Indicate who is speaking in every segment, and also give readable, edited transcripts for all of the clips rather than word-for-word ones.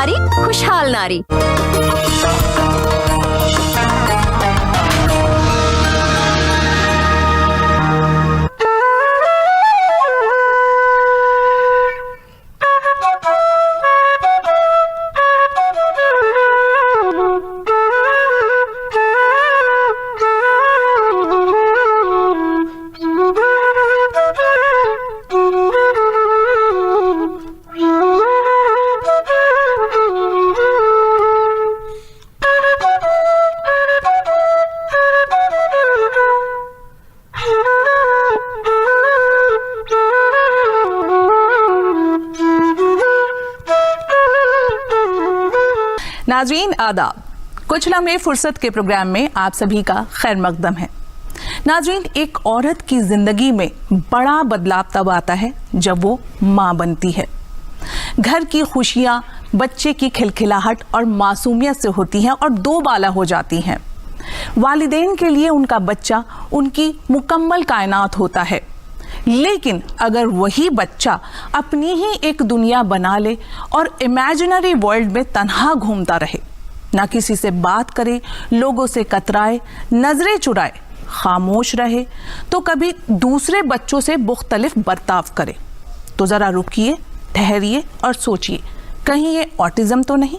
Speaker 1: नारी खुशहाल नारी।
Speaker 2: नाज़रीन आदाब, कुछ लम्हे फुर्सत के प्रोग्राम में आप सभी का खैर मकदम है। नाज़रीन, एक औरत की जिंदगी में बड़ा बदलाव तब आता है जब वो माँ बनती है। घर की खुशियाँ बच्चे की खिलखिलाहट और मासूमियत से होती हैं और दो बाला हो जाती हैं। वालिदैन के लिए उनका बच्चा उनकी मुकम्मल कायनात होता है, लेकिन अगर वही बच्चा अपनी ही एक दुनिया बना ले और इमेजिनरी वर्ल्ड में तन्हा घूमता रहे, ना किसी से बात करे, लोगों से कतराए, नजरें चुराए, खामोश रहे, तो कभी दूसरे बच्चों से मुख्तलिफ बर्ताव करे, तो जरा रुकिए, ठहरिए और सोचिए, कहीं ये ऑटिज्म तो नहीं?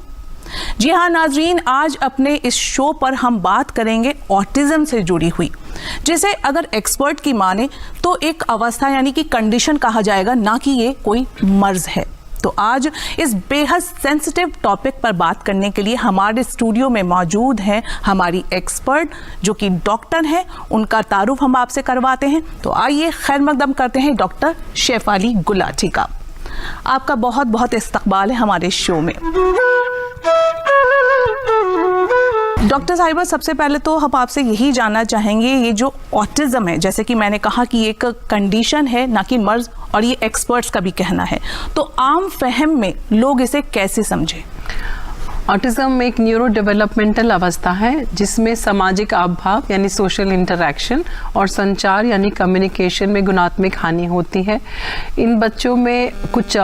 Speaker 2: जी हाँ नाजरीन, आज अपने इस शो पर हम बात करेंगे ऑटिज्म से जुड़ी हुई, जिसे अगर एक्सपर्ट की माने तो एक अवस्था यानी कि कंडीशन कहा जाएगा, ना कि ये कोई मर्ज है। तो आज इस बेहद सेंसिटिव टॉपिक पर बात करने के लिए हमारे स्टूडियो में मौजूद हैं हमारी एक्सपर्ट जो कि डॉक्टर हैं। उनका तारुफ हम आपसे करवाते हैं। तो आइए खैर मकदम करते हैं डॉक्टर शेफाली गुलाटी का। आपका बहुत बहुत इस्तकबाल है हमारे शो में। डॉक्टर साहिबा, सबसे पहले तो हम आपसे यही जानना चाहेंगे, ये जो ऑटिज्म है, जैसे कि मैंने कहा कि एक कंडीशन है ना कि मर्ज, और ये एक्सपर्ट्स का भी कहना है, तो आम फहम में लोग इसे कैसे समझें?
Speaker 3: ऑटिज्म एक न्यूरो डेवलपमेंटल अवस्था है जिसमें सामाजिक आभाव यानी सोशल इंटरैक्शन और संचार यानी कम्युनिकेशन में गुणात्मक हानि होती है। इन बच्चों में कुछ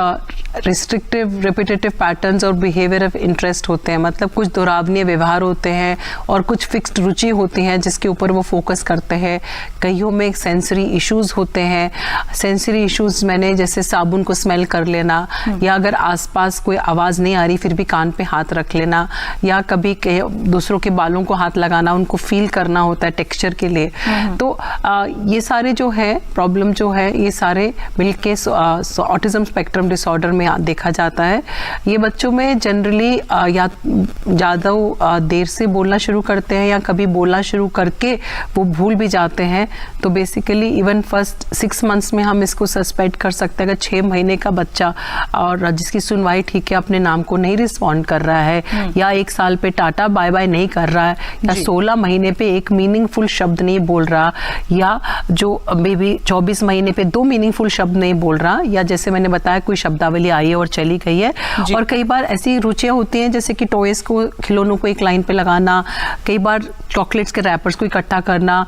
Speaker 3: रिस्ट्रिक्टिव रिपीटेटिव पैटर्न्स और बिहेवियर ऑफ इंटरेस्ट होते हैं, मतलब कुछ दुरावनीय व्यवहार होते हैं और कुछ फिक्स्ड रुचि होती हैं जिसके ऊपर वो फोकस करते हैं। कईयों में सेंसरी इश्यूज होते हैं। सेंसरी इश्यूज मैंने जैसे साबुन को स्मेल कर लेना, या अगर आसपास कोई आवाज़ नहीं आ रही फिर भी कान पे हाथ रख लेना, या कभी दूसरों के बालों को हाथ लगाना, उनको फील करना होता है टेक्सचर के लिए। तो ये सारे जो है प्रॉब्लम जो है ये सारे मिलके ऑटिज्म स्पेक्ट्रम डिसऑर्डर में देखा जाता है। ये बच्चों में जनरली या ज़्यादा देर से बोलना शुरू करते हैं या कभी बोलना शुरू करके वो भूल भी जाते हैं। तो बेसिकली इवन फर्स्ट 6 मंथ्स में हम इसको सस्पेक्ट कर सकते हैं। अगर 6 महीने का बच्चा और जिसकी सुनवाई ठीक है अपने नाम को नहीं रिस्पॉन्ड कर रहा है, या 1 साल पे टाटा बाय बाय नहीं कर रहा है, या 16 महीने पे एक मीनिंगफुल शब्द नहीं बोल रहा, या जो बेबी 24 महीने पे 2 मीनिंगफुल शब्द नहीं बोल रहा, या जैसे मैंने बताया कोई शब्दावली आई है और चली गई है। और कई बार ऐसी रुचियां होती हैं जैसे कि टॉयज को, खिलौनों को एक लाइन पे लगाना, कई बार चॉकलेट्स के रैपर्स को इकट्ठा करना,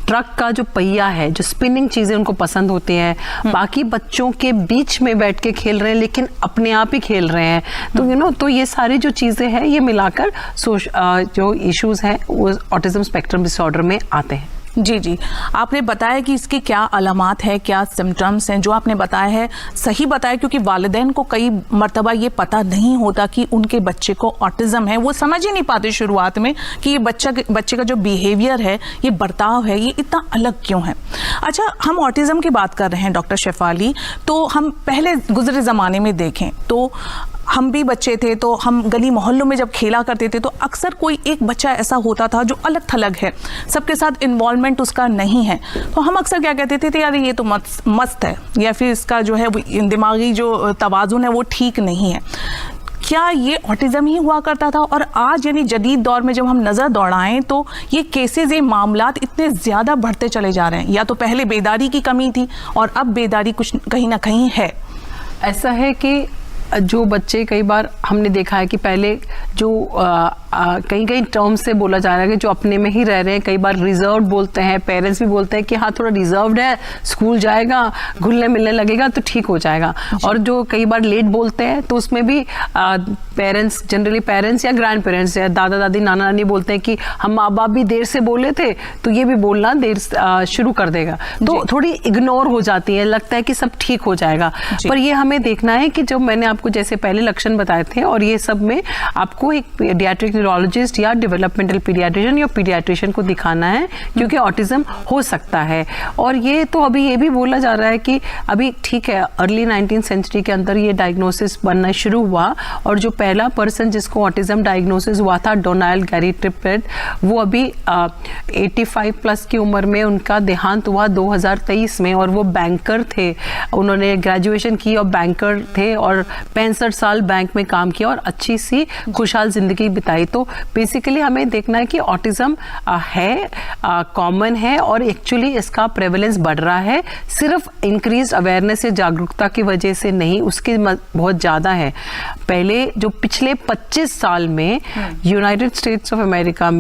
Speaker 3: ट्रक का जो पहिया है, जो स्पिनिंग चीजें उनको पसंद होती हैं, बाकी बच्चों के बीच में बैठ के खेल रहे हैं लेकिन अपने आप ही खेल रहे हैं। तो तो ये सारी जो चीजें हैं ये मिलाकर जो इश्यूज हैं वो ऑटिज्म स्पेक्ट्रम डिसऑर्डर में आते हैं।
Speaker 2: जी जी, आपने बताया कि इसकी क्या अलामात है, क्या सिम्टम्स हैं। जो आपने बताया है सही बताया, क्योंकि वालिदैन को कई मर्तबा ये पता नहीं होता कि उनके बच्चे को ऑटिज्म है। वो समझ ही नहीं पाते शुरुआत में कि ये बच्चे का जो बिहेवियर है, ये बर्ताव है, ये इतना अलग क्यों है। अच्छा, हम ऑटिज्म की बात कर रहे हैं डॉक्टर शेफाली, तो हम पहले गुजरे ज़माने में देखें तो हम भी बच्चे थे, तो हम गली मोहल्लों में जब खेला करते थे तो अक्सर कोई एक बच्चा ऐसा होता था जो अलग थलग है, सबके साथ इन्वॉल्वमेंट उसका नहीं है, तो हम अक्सर क्या कहते थे यार ये तो मस्त है, या फिर इसका जो है दिमागी जो तवाज़ुन है वो ठीक नहीं है। क्या ये ऑटिज्म ही हुआ करता था? और आज यानी जदीद दौर में जब हम नज़र दौड़ाएं तो ये केसेस, ये मामलात इतने ज़्यादा बढ़ते चले जा रहे हैं, या तो पहले बेदारी की कमी थी और अब बेदारी कुछ कहीं ना कहीं है।
Speaker 3: ऐसा है कि जो बच्चे, कई बार हमने देखा है कि पहले जो कई कई टर्म से बोला जा रहा है कि जो अपने में ही रह रहे हैं, कई बार रिजर्व बोलते हैं, पेरेंट्स भी बोलते हैं कि हाँ थोड़ा रिजर्व्ड है, स्कूल जाएगा, घुलने मिलने लगेगा तो ठीक हो जाएगा। और जो कई बार लेट बोलते हैं तो उसमें भी पेरेंट्स, जनरली पेरेंट्स या ग्रैंड पेरेंट्स या दादा दादी नाना नानी बोलते हैं कि हम माँ बाप भी देर से बोले थे तो ये भी बोलना देर शुरू कर देगा, तो थोड़ी इग्नोर हो जाती है, लगता है कि सब ठीक हो जाएगा। पर ये हमें देखना है कि जो मैंने आपको जैसे पहले लक्षण बताए थे, और ये सब में आपको एक पीडियाट्रिक न्यूरोलॉजिस्ट या डेवलपमेंटल पीडियाट्रिशियन या पीडियाट्रिशियन को दिखाना है, क्योंकि ऑटिज्म हो सकता है। और ये तो अभी ये भी बोला जा रहा है कि अभी ठीक है, अर्ली 19th सेंचुरी के अंदर ये डायग्नोसिस बनना शुरू हुआ, और जो पहला पर्सन जिसको ऑटिज्म डायग्नोसिस हुआ था, डोनाल्ड गैरी ट्रिपेट, वो अभी 85 प्लस की उम्र में उनका देहांत हुआ 2023 में, और वो बैंकर थे, उन्होंने ग्रेजुएशन की और बैंकर थे, और 65 साल बैंक में काम किया और अच्छी सी खुशहाल जिंदगी बिताई। तो बेसिकली हमें देखना है कि ऑटिज्म है, कॉमन है, और एक्चुअली इसका प्रेवलेंस बढ़ रहा है, सिर्फ इंक्रीज अवेयरनेस या जागरूकता की वजह से नहीं, उसकी बहुत ज़्यादा है। पहले जो पिछले 25 साल में यूनाइटेड स्टेट्स ऑफ अमेरिका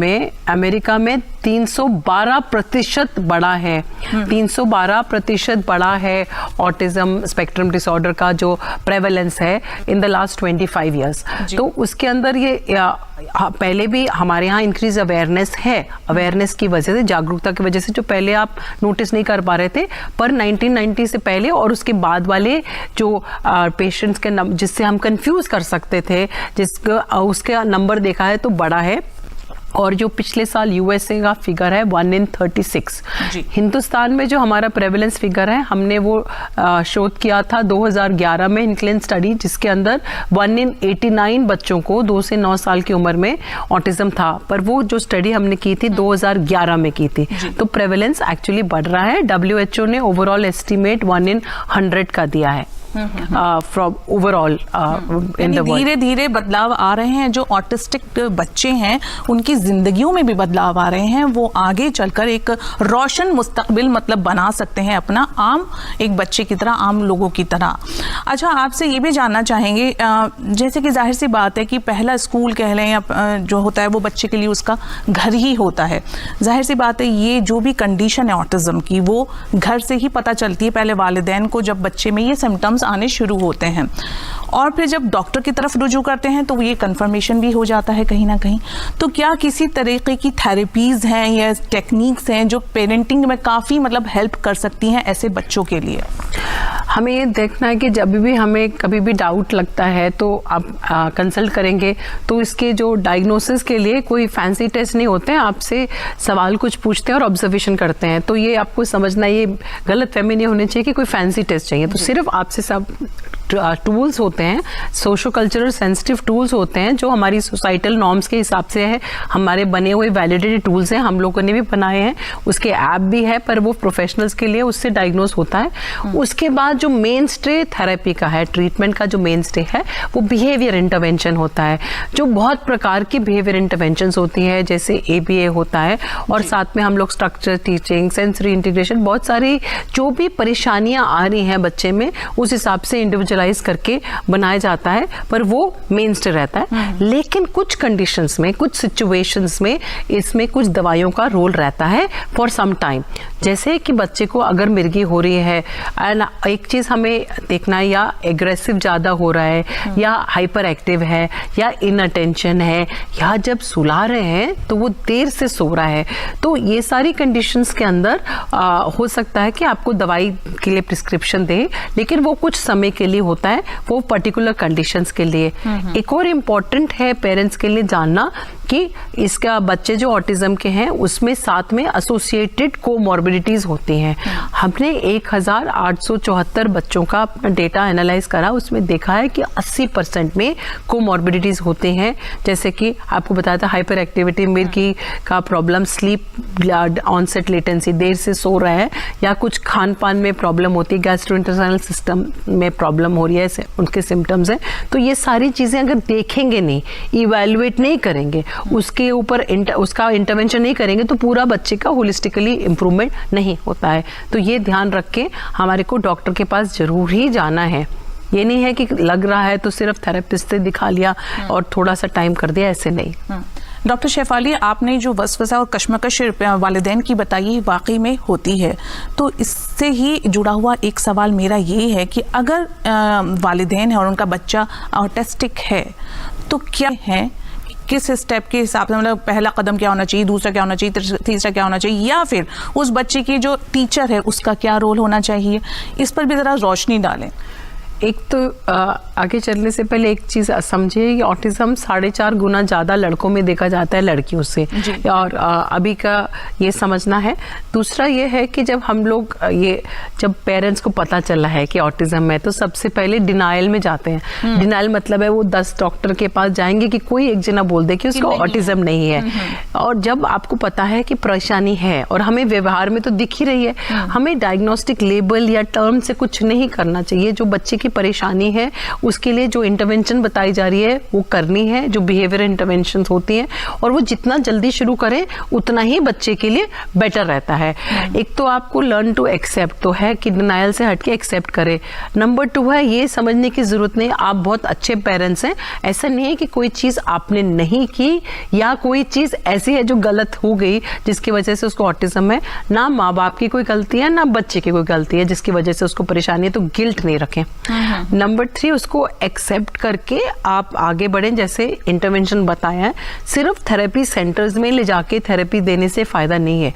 Speaker 3: में 312% बढ़ा है, 312% बढ़ा है ऑटिज्म स्पेक्ट्रम डिसऑर्डर का जो प्रेवलेंस है इन द लास्ट 25 ईयर्स। तो उसके अंदर ये पहले भी हमारे यहाँ इंक्रीज अवेयरनेस है, अवेयरनेस की वजह से, जागरूकता की वजह से, जो पहले आप नोटिस नहीं कर पा रहे थे, पर 1990 से पहले और उसके बाद वाले जो पेशेंट्स के जिससे हम कंफ्यूज कर सकते थे, उसका नंबर देखा है तो बड़ा है। और जो पिछले साल यूएसए का फिगर है 1 in 36, हिंदुस्तान में जो हमारा प्रेवलेंस फिगर है, हमने वो शोध किया था 2011 में, इंक्लेन स्टडी, जिसके अंदर 1 in 89 बच्चों को 2 से 9 साल की उम्र में ऑटिज्म था, पर वो जो स्टडी हमने की थी 2011 में की थी। तो प्रेवलेंस एक्चुअली बढ़ रहा है। WHO ने ओवरऑल एस्टिमेट 1 in 100 का दिया है from overall in the world.
Speaker 2: धीरे धीरे बदलाव आ रहे हैं, जो ऑटिस्टिक बच्चे हैं उनकी जिंदगियों में भी बदलाव आ रहे हैं, वो आगे चलकर एक रोशन मुस्तकबिल मतलब बना सकते हैं अपना, आम एक बच्चे की तरह, आम लोगों की तरह। अच्छा, आपसे ये भी जानना चाहेंगे, जैसे कि जाहिर सी बात है कि पहला स्कूल कह लें या जो होता है वो बच्चे के लिए उसका घर ही होता है। जाहिर सी बात है ये जो भी कंडीशन है ऑटिज्म की, वो घर से ही पता चलती है पहले वालिदैन को, जब बच्चे में ये सिम्टम्स आने शुरू होते हैं, और फिर जब डॉक्टर की तरफ रुजू करते हैं तो ये कंफर्मेशन भी हो जाता है कहीं ना कहीं। तो क्या किसी तरीके की थेरेपीज हैं या टेक्निक्स हैं जो पेरेंटिंग में काफ़ी मतलब हेल्प कर सकती हैं ऐसे बच्चों के लिए?
Speaker 3: हमें ये देखना है कि जब भी हमें कभी भी डाउट लगता है तो आप कंसल्ट करेंगे, तो इसके जो डायग्नोसिस के लिए कोई फैंसी टेस्ट नहीं होते हैं, आपसे सवाल कुछ पूछते हैं और ऑब्जर्वेशन करते हैं। तो ये आपको समझना, ये गलत फहमी नहीं होनी चाहिए कि कोई फैंसी टेस्ट चाहिए। तो सिर्फ आपसे सब टूल्स होते हैं, सोशो कल्चरल सेंसिटिव टूल्स होते हैं, जो हमारी सोसाइटल नॉर्म्स के हिसाब से है, हमारे बने हुए वैलिडेटेड टूल्स हैं, हम लोगों ने भी बनाए हैं, उसके ऐप भी है, पर वो प्रोफेशनल्स के लिए, उससे डायग्नोस होता है। उसके बाद जो मेन स्टे थेरेपी का है, ट्रीटमेंट का जो मेन स्टे है, वो बिहेवियर इंटरवेंशन होता है, जो बहुत प्रकार की बिहेवियर इंटरवेंशंस होती है, जैसे ABA होता है, और साथ में हम लोग स्ट्रक्चर टीचिंग, सेंसरी इंटीग्रेशन, बहुत सारी जो भी परेशानियां आ रही हैं बच्चे में, उस हिसाब से इंडिविजुअलाइज करके बनाया जाता है, पर वो मेन स्टे रहता है। लेकिन कुछ कंडीशंस में, कुछ सिचुएशंस में इसमें कुछ दवाइयों का रोल रहता है फॉर सम टाइम। जैसे कि बच्चे को अगर मिर्गी हो रही है, एंड एक चीज हमें देखना है, या एग्रेसिव ज्यादा हो रहा है, या हाइपर एक्टिव है, या इनअटेंशन है, या जब सुला रहे हैं तो वो देर से सो रहा है, तो ये सारी कंडीशंस के अंदर हो सकता है कि आपको दवाई के लिए प्रिस्क्रिप्शन दे, लेकिन वो कुछ समय के लिए होता है, वो पर्टिकुलर कंडीशंस के लिए। एक और इम्पॉर्टेंट है पेरेंट्स के लिए जानना कि इसका बच्चे जो ऑटिज्म के हैं उसमें साथ में एसोसिएटेड कोमॉर्बिडिटीज होती हैं। हमने 1874 बच्चों का डेटा एनालाइज करा, उसमें देखा है कि 80% में कोमॉर्बिडिटीज होते हैं, जैसे कि आपको बताया था हाइपर एक्टिविटी, मिर्गी का प्रॉब्लम, स्लीप ऑनसेट लेटेंसी, देर से सो रहा है, या कुछ खान पान में प्रॉब्लम होती है, गैस्ट्रोइंटेस्टाइनल सिस्टम में प्रॉब्लम हो रही है, उनके सिम्टम्स हैं। तो ये सारी चीजें अगर देखेंगे नहीं, इवैल्यूएट नहीं करेंगे, उसके ऊपर उसका इंटरवेंशन नहीं करेंगे, तो पूरा बच्चे का होलिस्टिकली इंप्रूवमेंट नहीं होता है। तो ये ध्यान रख के हमारे को डॉक्टर के पास जरूर ही जाना है। ये नहीं है कि लग रहा है तो सिर्फ थेरेपिस्ट से दिखा लिया और थोड़ा सा टाइम कर दिया, ऐसे नहीं।
Speaker 2: डॉक्टर शेफाली, आपने जो वसवसा और कश्मकश वालिदैन की बताई वाकई में होती है, तो इससे ही जुड़ा हुआ एक सवाल मेरा ये है कि अगर वालिदैन है और उनका बच्चा ऑटिस्टिक है तो क्या है, किस स्टेप के हिसाब से, मतलब पहला कदम क्या होना चाहिए, दूसरा क्या होना चाहिए, तीसरा क्या होना चाहिए, या फिर उस बच्चे की जो टीचर है उसका क्या रोल होना चाहिए, इस पर भी ज़रा रोशनी डालें।
Speaker 3: एक तो आगे चलने से पहले एक चीज़ समझिए कि ऑटिज्म 4.5 गुना ज़्यादा लड़कों में देखा जाता है लड़कियों से, और अभी का ये समझना है। दूसरा ये है कि जब हम लोग जब पेरेंट्स को पता चला है कि ऑटिज्म है तो सबसे पहले डिनाइल में जाते हैं। डिनाइल मतलब है वो 10 डॉक्टर के पास जाएंगे कि कोई एक जना बोल दे कि उसको ऑटिज्म नहीं है। और जब आपको पता है कि परेशानी है और हमें व्यवहार में तो दिख ही रही है, हमें डायग्नोस्टिक लेबल या टर्म से कुछ नहीं करना चाहिए। जो बच्चे की परेशानी है उसके लिए जो इंटरवेंशन बताई जा रही है वो करनी है, जो बिहेवियर इंटरवेंशन होती हैं, और वो जितना जल्दी शुरू करें उतना ही बच्चे के लिए बेटर रहता है। एक तो आपको लर्न टू एक्सेप्ट तो है कि डिनाइल से हटके एक्सेप्ट करें। नंबर 2 है ये समझने की जरूरत नहीं, आप बहुत अच्छे पेरेंट्स हैं, ऐसा नहीं है कि कोई चीज आपने नहीं की या कोई चीज ऐसी है जो गलत हो गई जिसकी वजह से उसको ऑटिज्म है। ना माँ बाप की कोई गलती है ना बच्चे की कोई गलती है जिसकी वजह से उसको परेशानी है, तो गिल्ट नहीं रखें। नंबर 3, उसको एक्सेप्ट करके आप आगे बढ़ें। जैसे इंटरवेंशन बताया है, सिर्फ थेरेपी सेंटर्स में ले जाके थेरेपी देने से फायदा नहीं है,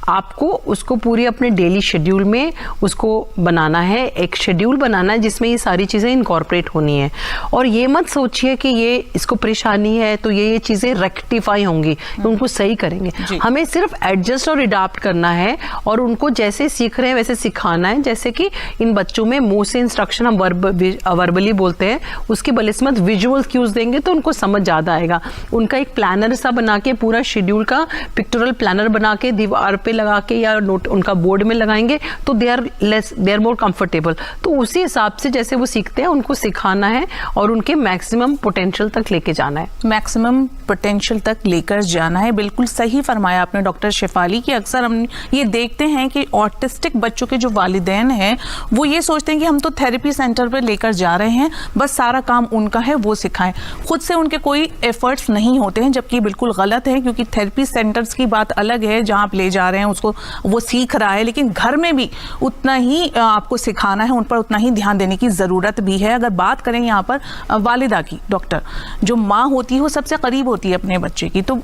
Speaker 3: आपको उसको पूरी अपने डेली शेड्यूल में उसको बनाना है, एक शेड्यूल बनाना है जिसमें ये सारी चीजें इनकॉर्पोरेट होनी है। और ये मत सोचिए कि ये इसको परेशानी है तो ये चीजें रेक्टिफाई होंगी, उनको सही करेंगे। हमें सिर्फ एडजस्ट और अडॉप्ट करना है और उनको जैसे सीख रहे हैं वैसे सिखाना है। जैसे कि इन बच्चों में मुंह से इंस्ट्रक्शन हम वर्बली बोलते हैं, उसके बलिस्मत विजुअल क्यूज देंगे तो उनको समझ ज्यादा आएगा। उनका एक प्लानर सा बना के, पूरा शेड्यूल का पिक्टोरल प्लानर बना के दीवार पे लगा के या नोट उनका बोर्ड में लगाएंगे तो दे आर मोर कंफर्टेबल। तो उसी हिसाब से जैसे वो सीखते हैं उनको सिखाना है और उनके मैक्सिमम पोटेंशियल तक लेके जाना है।
Speaker 2: मैक्सिमम पोटेंशियल तक लेकर जाना है, बिल्कुल सही फरमाया आपने डॉक्टर शेफाली की। अक्सर हम ये देखते हैं कि ऑटिस्टिक बच्चों के जो वालिदैन हैं वो ये सोचते हैं कि हम तो थेरेपी सेंटर पर लेकर जा रहे हैं, बस सारा काम उनका है, वो सिखाएं, खुद से उनके कोई एफर्ट्स नहीं होते हैं, जबकि बिल्कुल गलत है। क्योंकि थेरेपी सेंटर्स की बात अलग है, जहां आप ले जा रहे हैं उसको वो सीख रहा है, लेकिन घर में भी उतना ही आपको सिखाना है, उन पर उतना ही ध्यान देने की ज़रूरत भी है। अगर बात करें यहाँ पर वालिदा की, डॉक्टर, जो माँ होती है वो सबसे करीब होती है अपने बच्चे की, तो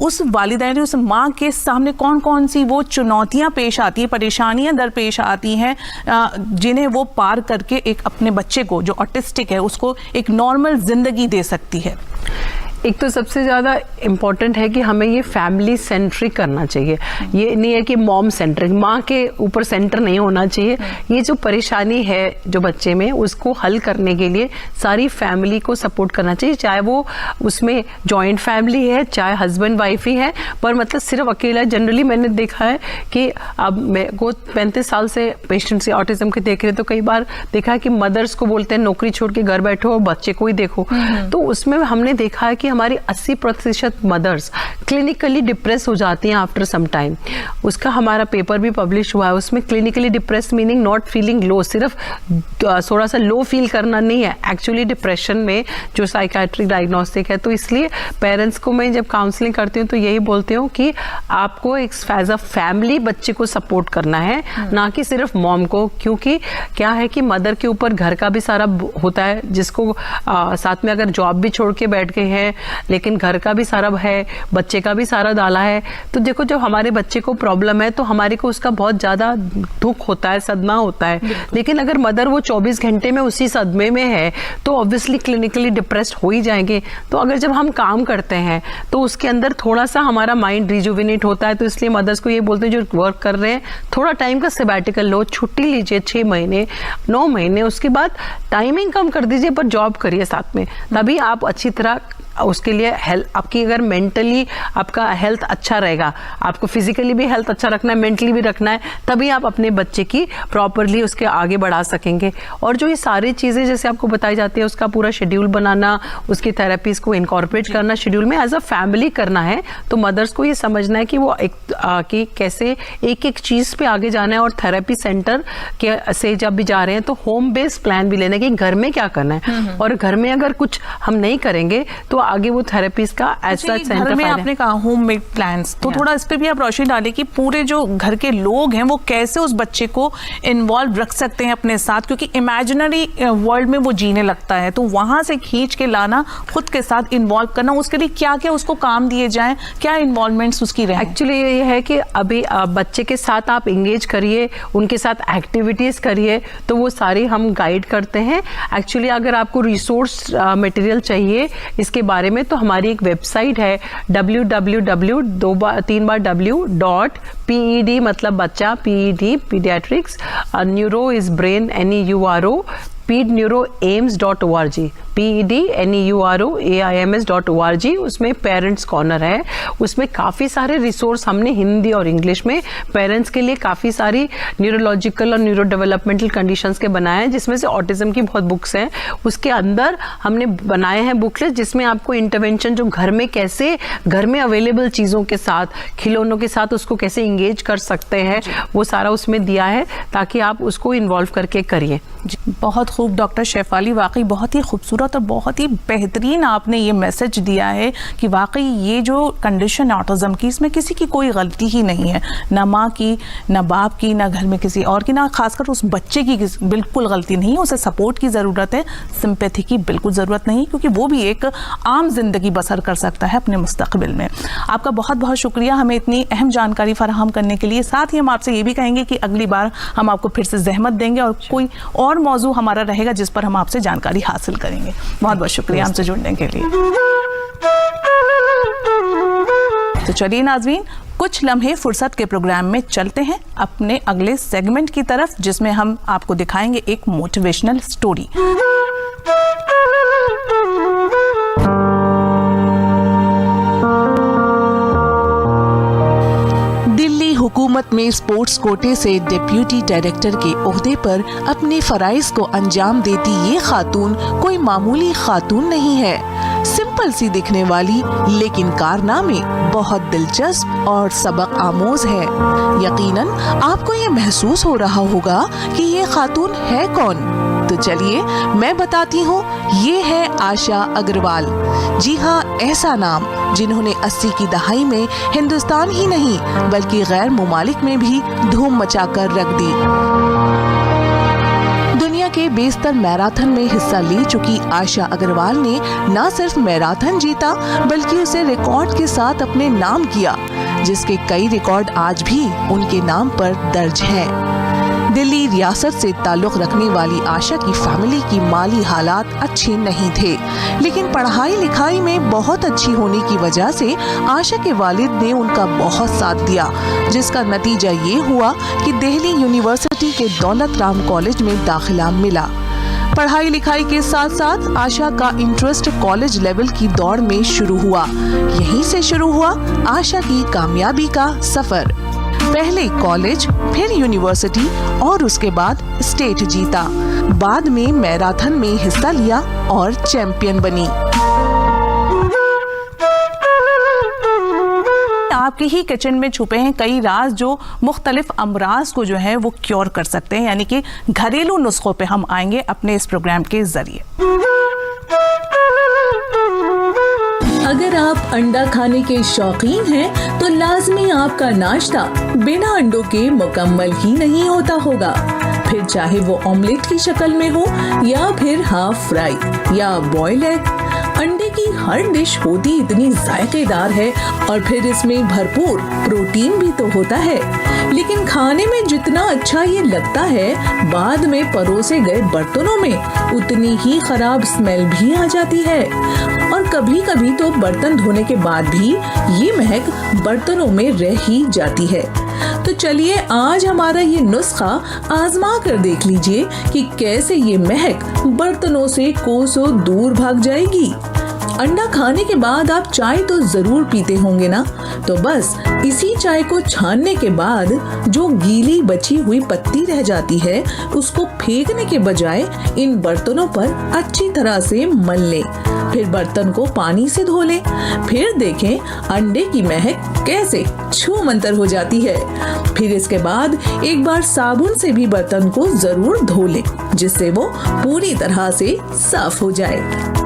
Speaker 2: उस वालिदैन, उस माँ के सामने कौन कौन सी वो चुनौतियाँ पेश आती हैं, परेशानियाँ दरपेश आती हैं, जिन्हें वो पार करके एक अपने बच्चे को जो ऑटिस्टिक है उसको एक नॉर्मल जिंदगी दे सकती है?
Speaker 3: एक तो सबसे ज़्यादा इम्पॉर्टेंट है कि हमें ये फैमिली सेंट्रिक करना चाहिए। ये नहीं है कि मॉम सेंट्रिक, माँ के ऊपर सेंटर नहीं होना चाहिए। ये जो परेशानी है जो बच्चे में उसको हल करने के लिए सारी फैमिली को सपोर्ट करना चाहिए, चाहे वो उसमें जॉइंट फैमिली है, चाहे हस्बैंड वाइफ ही है। पर मतलब सिर्फ अकेला, जनरली मैंने देखा है कि अब मेरे को 35 साल से पेशेंट से ऑटिज्म के देख रहे, तो कई बार देखा है कि मदर्स को बोलते हैं नौकरी छोड़ के घर बैठो और बच्चे को ही देखो। तो उसमें हमने देखा है कि हमारी 80% मदर्स क्लिनिकली डिप्रेस हो जाती हैं आफ्टर सम टाइम। उसका हमारा पेपर भी पब्लिश हुआ है, उसमें clinically depress meaning not feeling low, सिर्फ थोड़ा सा लो फील करना नहीं है, एक्चुअली डिप्रेशन में जो साइकियाट्रिक डायग्नोस्टिक है। तो इसलिए पेरेंट्स को मैं जब काउंसलिंग करती हूँ तो यही बोलती हूँ कि आपको एक एज अ फैमिली बच्चे को सपोर्ट करना है, ना कि सिर्फ मॉम को। क्योंकि क्या है कि मदर के ऊपर घर का भी सारा होता है, जिसको साथ में अगर जॉब भी छोड़ के बैठ गए हैं लेकिन घर का भी सारा है, बच्चे का भी सारा डाला है। तो देखो जब हमारे बच्चे को प्रॉब्लम है तो हमारे को उसका बहुत ज्यादा दुख होता है, सदमा होता है। लेकिन अगर मदर वो 24 घंटे में उसी सदमे में है तो ऑब्वियसली क्लिनिकली डिप्रेस्ड हो ही जाएंगे। तो अगर जब हम काम करते हैं तो उसके अंदर थोड़ा सा हमारा माइंड रिजुविनेट होता है। तो इसलिए मदर्स को ये बोलते हैं जो वर्क कर रहे हैं थोड़ा टाइम का सबैटिकल लो, छुट्टी लीजिए 6 महीने 9 महीने, उसके बाद टाइमिंग कम कर दीजिए पर जॉब करिए साथ में। तभी आप अच्छी तरह उसके लिए हेल्थ आपकी, अगर मेंटली आपका हेल्थ अच्छा रहेगा, आपको फिजिकली भी हेल्थ अच्छा रखना है, मेंटली भी रखना है, तभी आप अपने बच्चे की प्रॉपरली उसके आगे बढ़ा सकेंगे। और जो ये सारी चीज़ें जैसे आपको बताई जाती है, उसका पूरा शेड्यूल बनाना, उसकी थेरेपीज को इनकॉर्पोरेट करना शेड्यूल में एज अ फैमिली करना है। तो मदर्स को ये समझना है कि वो कि कैसे एक एक चीज़ पे आगे जाना है। और थेरेपी सेंटर के से जब भी जा रहे हैं तो होम बेस्ड प्लान भी लेना है कि घर में क्या करना है। और घर में अगर कुछ हम नहीं करेंगे तो आगे वो थेरेपीज का
Speaker 2: अच्छा, घर में आपने कहा होम मेड प्लान्स, तो थोड़ा इस पे भी आप रोशनी डालें कि पूरे जो घर के लोग हैं वो कैसे उस बच्चे को इन्वॉल्व रख सकते हैं अपने साथ, क्योंकि इमेजिनरी वर्ल्ड में वो जीने लगता है, तो वहां से खींच के लाना, खुद के साथ इन्वॉल्व करना, उसके लिए क्या क्या उसको काम दिए जाएं, क्या इन्वॉल्वमेंट्स उसकी रहे।
Speaker 3: एक्चुअली ये है कि अभी बच्चे के साथ आप इंगेज करिए, उनके साथ एक्टिविटीज करिए, तो वो सारी हम गाइड करते हैं। एक्चुअली अगर आपको रिसोर्स मटेरियल चाहिए इसके बारे में, तो हमारी एक वेबसाइट है www.ped मतलब बच्चा, PED paediatrics, neuro is brain NEURO pedneuroaims.org pedneuroaims.org। उसमें पेरेंट्स कॉर्नर है, उसमें काफ़ी सारे रिसोर्स हमने हिंदी और इंग्लिश में पेरेंट्स के लिए काफ़ी सारी न्यूरोलॉजिकल और न्यूरो डेवलपमेंटल कंडीशंस के बनाए हैं, जिसमें से ऑटिज्म की बहुत बुक्स हैं। उसके अंदर हमने बनाए हैं बुकलेट जिसमें आपको इंटरवेंशन जो घर में कैसे, घर में अवेलेबल चीज़ों के साथ, खिलौनों के साथ उसको कैसे इंगेज कर सकते हैं, वो सारा उसमें दिया है ताकि आप उसको इन्वॉल्व करके करिए।
Speaker 2: बहुत खूब डॉक्टर शेफाली, वाकई बहुत ही खूबसूरत और बहुत ही बेहतरीन आपने ये मैसेज दिया है कि वाकई ये जो कंडीशन ऑटिज्म की, इसमें किसी की कोई गलती ही नहीं है, ना माँ की, ना बाप की, ना घर में किसी और की, ना खासकर उस बच्चे की बिल्कुल गलती नहीं है। उसे सपोर्ट की ज़रूरत है, सिंपैथी की बिल्कुल ज़रूरत नहीं, क्योंकि वो भी एक आम जिंदगी बसर कर सकता है अपने मुस्तकबिल में। आपका बहुत बहुत शुक्रिया हमें इतनी अहम जानकारी फराहम करने के लिए। साथ ही हम आपसे ये भी कहेंगे कि अगली बार हम आपको फिर से जहमत देंगे और कोई और मौजू हमारा रहेगा जिस पर हम आपसे जानकारी हासिल करेंगे। बहुत बहुत शुक्रिया हमसे जुड़ने के लिए। तो चलिए नाज़रीन, कुछ लम्हे फुर्सत के प्रोग्राम में चलते हैं अपने अगले सेगमेंट की तरफ, जिसमें हम आपको दिखाएंगे एक मोटिवेशनल स्टोरी।
Speaker 1: हुकूमत में स्पोर्ट्स कोटे से डिप्यूटी डायरेक्टर के ओहदे पर अपने फराइज को अंजाम देती ये खातून कोई मामूली खातून नहीं है। सिंपल सी दिखने वाली लेकिन कारनामे बहुत दिलचस्प और सबक आमोज है। यकीनन आपको ये महसूस हो रहा होगा कि ये खातून है कौन, तो चलिए मैं बताती हूँ। ये है आशा अग्रवाल। जी हाँ, ऐसा नाम जिन्होंने 80 की दहाई में हिंदुस्तान ही नहीं बल्कि गैर मुमालिक में भी धूम मचाकर रख दी। दुनिया के बेशतर मैराथन में हिस्सा ले चुकी आशा अग्रवाल ने न सिर्फ मैराथन जीता बल्कि उसे रिकॉर्ड के साथ अपने नाम किया, जिसके कई रिकॉर्ड आज भी उनके नाम पर दर्ज हैं। दिल्ली रियासत से ताल्लुक रखने वाली आशा की फैमिली की माली हालात अच्छे नहीं थे, लेकिन पढ़ाई लिखाई में बहुत अच्छी होने की वजह से आशा के वालिद ने उनका बहुत साथ दिया, जिसका नतीजा ये हुआ कि दिल्ली यूनिवर्सिटी के दौलत राम कॉलेज में दाखिला मिला। पढ़ाई लिखाई के साथ साथ आशा का इंटरेस्ट कॉलेज लेवल की दौड़ में शुरू हुआ। यहीं से शुरू हुआ आशा की कामयाबी का सफर। पहले कॉलेज, फिर यूनिवर्सिटी और उसके बाद स्टेट जीता। बाद में मैराथन में हिस्सा लिया और चैंपियन बनी।
Speaker 2: आपके ही किचन में छुपे हैं कई राज जो मुख्तलिफ अमराज को जो है वो क्योर कर सकते हैं, यानी कि घरेलू नुस्खों पे हम आएंगे अपने इस प्रोग्राम के जरिए।
Speaker 4: अगर आप अंडा खाने के शौकीन हैं, तो लाजमी आपका नाश्ता बिना अंडों के मुकम्मल ही नहीं होता होगा। फिर चाहे वो ऑमलेट की शक्ल में हो या फिर हाफ फ्राई या बॉयल एग, अंडे की हर डिश होती इतनी जायकेदार है और फिर इसमें भरपूर प्रोटीन भी तो होता है। लेकिन खाने में जितना अच्छा ये लगता है, बाद में परोसे गए बर्तनों में उतनी ही खराब स्मेल भी आ जाती है। और कभी कभी तो बर्तन धोने के बाद भी ये महक बर्तनों में रह ही जाती है। तो चलिए आज हमारा ये नुस्खा आजमा कर देख लीजिए कि कैसे ये महक बर्तनों से कोसों दूर भाग जाएगी। अंडा खाने के बाद आप चाय तो जरूर पीते होंगे ना, तो बस इसी चाय को छानने के बाद जो गीली बची हुई पत्ती रह जाती है, उसको फेंकने के बजाय इन बर्तनों पर अच्छी तरह से मल लें। फिर बर्तन को पानी से धो लें। फिर देखें अंडे की महक कैसे छू मंतर हो जाती है। फिर इसके बाद एक बार साबुन से भी बर्तन को जरूर धो लें, जिससे वो पूरी तरह से साफ हो जाए।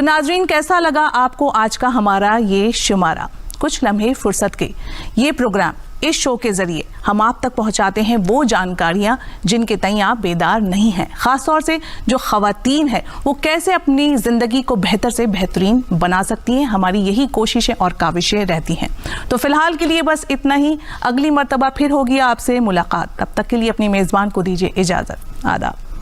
Speaker 2: नाजरीन, कैसा लगा आपको आज का हमारा ये शुमारा? कुछ लम्हे फुर्सत के ये प्रोग्राम, इस शो के जरिए हम आप तक पहुंचाते हैं वो जानकारियां जिनके तई आप बेदार नहीं हैं। खासतौर से जो खवातीन हैं वो कैसे अपनी ज़िंदगी को बेहतर से बेहतरीन बना सकती हैं, हमारी यही कोशिशें और काविशें रहती हैं। तो फिलहाल के लिए बस इतना ही। अगली मर्तबा फिर होगी आपसे मुलाकात। तब तक के लिए अपनी मेज़बान को दीजिए इजाज़त। आदाब।